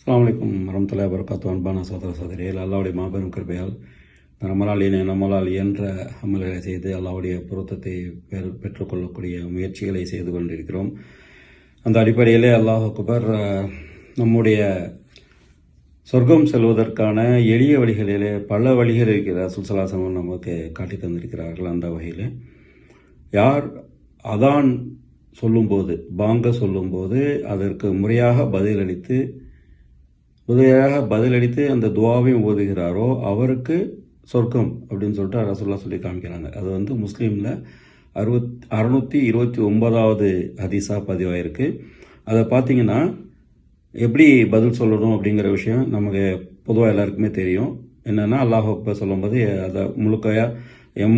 அஸ்ஸலாமு அலைக்கும் வரஹ்மத்துல்லாஹி வபரகாத்துஹு. அன்பான சகோதர சகோதரிகள், அல்லாஹ்வுடைய மாபெரும் கிருபையால் நம்மளால் இயன்ற அமல்களை செய்து அல்லாஹ்வுடைய பொருத்தத்தை பெற்றுக்கொள்ளக்கூடிய முயற்சிகளை செய்து கொண்டிருக்கிறோம். அந்த அடிப்படையிலே அல்லாஹ் அக்பர் நம்முடைய சொர்க்கம் செல்வதற்கான எளிய வழிகளிலே பல வழிகள் இருக்கிற ரசூலுல்லாஹி நமக்கு காட்டி தந்திருக்கிறார்கள். அந்த வகையில் யார் அதான் சொல்லும்போது, பாங்க சொல்லும்போது அதற்கு முறையாக பதிலளித்து அந்த துவாவையும் ஓதுகிறாரோ அவருக்கு சொர்க்கம் அப்படின்னு சொல்லிட்டு ரசூலுல்லாஹ் சொல்லி காமிக்கிறாங்க. அது முஸ்லீமில் 629வது ஹதீஸாக பதிவாயிருக்கு. அதை பார்த்தீங்கன்னா எப்படி பதில் சொல்லணும் அப்படிங்கிற விஷயம் நமக்கு பொதுவாக எல்லாருக்குமே தெரியும். என்னென்னா அல்லாஹ் அக்பர் சொல்லும்போது அதை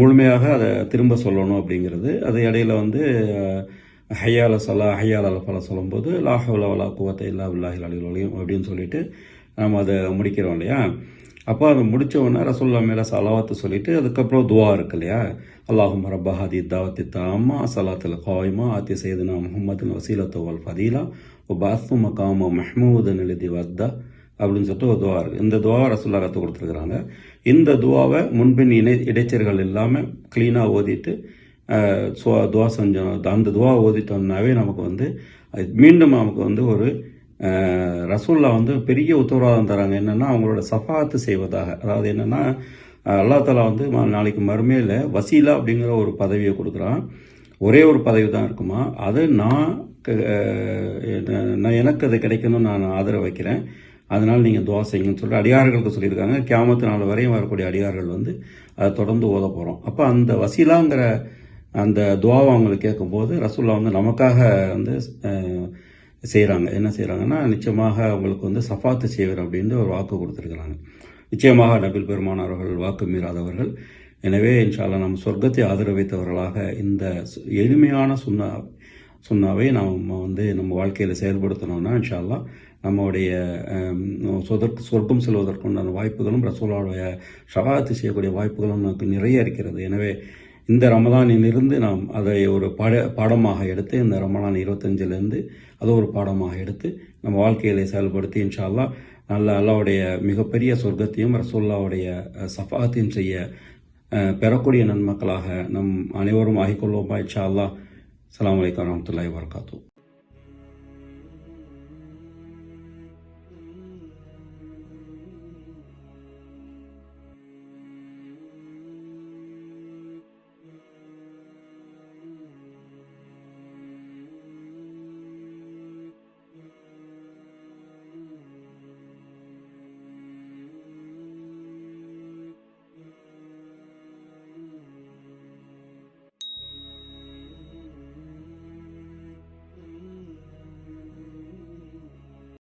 முழுமையாக அதை திரும்ப சொல்லணும் அப்படிங்கிறது. அது இடையில ஹையால சலா ஹையால் அலஃபலா சொல்லும்போது லா ஹவ்ல வலா குவத்த இல்லா பில்லாஹில் அலில் அலீம் அப்படின்னு சொல்லிட்டு நம்ம அதை முடிக்கிறோம் இல்லையா. அப்போ அதை முடித்த உடனே ரசூலுல்லாஹ் மேலே சலாவாத்து சொல்லிட்டு அதுக்கப்புறம் துவா இருக்கு இல்லையா. அல்லாஹும்ம ரப்ப ஹாதி தாவத்தி தாம்மா சலாத்தில் காய்மா ஆத்தி சையதுனா முஹம்மதின் வசீலத்து வல் ஃபதீலா பாத்து மகாம மஹ்மூதன் எழுதி வத்தா அப்படின்னு சொல்லிட்டு ஒரு துவா இருக்குது. இந்த துவாவை ரசூலுல்லாஹ் கற்றுக் கொடுத்துருக்குறாங்க. இந்த துவாவை முன்பின் இடைச்சர்கள் இல்லாமல் க்ளீனாக ஓதிட்டு துவா செஞ்சோம். அந்த துவா ஓதிட்டோம்னாவே நமக்கு மீண்டும் நமக்கு ஒரு ரசூலுல்லாஹ் பெரிய உத்தரவாதம் தராங்க. என்னென்னா அவங்களோட சஃபாத்து செய்வதாக. அதாவது என்னென்னா அல்லா தஆலா நாளைக்கு மறுமையில் வசீலா அப்படிங்கிற ஒரு பதவியை கொடுக்குறான். ஒரே ஒரு பதவி தான் இருக்குமா. அதை எனக்கு அது கிடைக்கணும்னு நான் ஆதரவு வைக்கிறேன். அதனால் நீங்கள் துவா செய்யுங்கன்னு சொல்லிட்டு அடியார்களுக்கு சொல்லியிருக்காங்க. கியாமத்து நாள் வரையும் வரக்கூடிய அடியார்கள் அதை தொடர்ந்து ஓத போகிறோம். அப்போ அந்த வசீலாங்கிற அந்த துவாவை அவங்களுக்கு கேட்கும்போது ரசூலுல்லாஹ் நமக்காக செய்கிறாங்க. என்ன செய்கிறாங்கன்னா நிச்சயமாக அவங்களுக்கு சஃபாத்து செய்வர் அப்படின்னு ஒரு வாக்கு கொடுத்துருக்குறாங்க. நிச்சயமாக நபிகள் பெருமானார்கள் வாக்கு மீறாதவர்கள். எனவே இன்ஷா அல்லாஹ் நம்ம சொர்க்கத்தை ஆதரவு வைத்தவர்களாக இந்த எளிமையான சுன்னாவை நம்ம நம்ம வாழ்க்கையில் செயல்படுத்தணும்னா இன்ஷா அல்லாஹ் நம்முடைய சொர்க்கம் செல்வதற்குண்டான வாய்ப்புகளும் ரசூலுல்லாஹ்வுடைய ஷஃபாஅத் செய்யக்கூடிய வாய்ப்புகளும் நமக்கு நிறைய இருக்கிறது. எனவே இந்த ரமலானிலிருந்து நாம் அதை ஒரு பாடமாக எடுத்து இந்த ரமலான் 25லேருந்து அதை ஒரு பாடமாக எடுத்து நம்ம வாழ்க்கையில செயல்படுத்தி இன்ஷா அல்லாஹ் அல்லாஹ்வுடைய மிகப்பெரிய சொர்க்கத்தையும் ரசூலுல்லாஹ்வுடைய ஷஃபாஅத்தையும் செய்ய பெறக்கூடிய நன்மக்களாக நம் அனைவரும் ஆகிக்கொள்வோமா இன்ஷா அல்லாஹ். அஸ்ஸலாமு அலைக்கும் வரஹ்மத்துல்லாஹி வபரகாத்துஹு.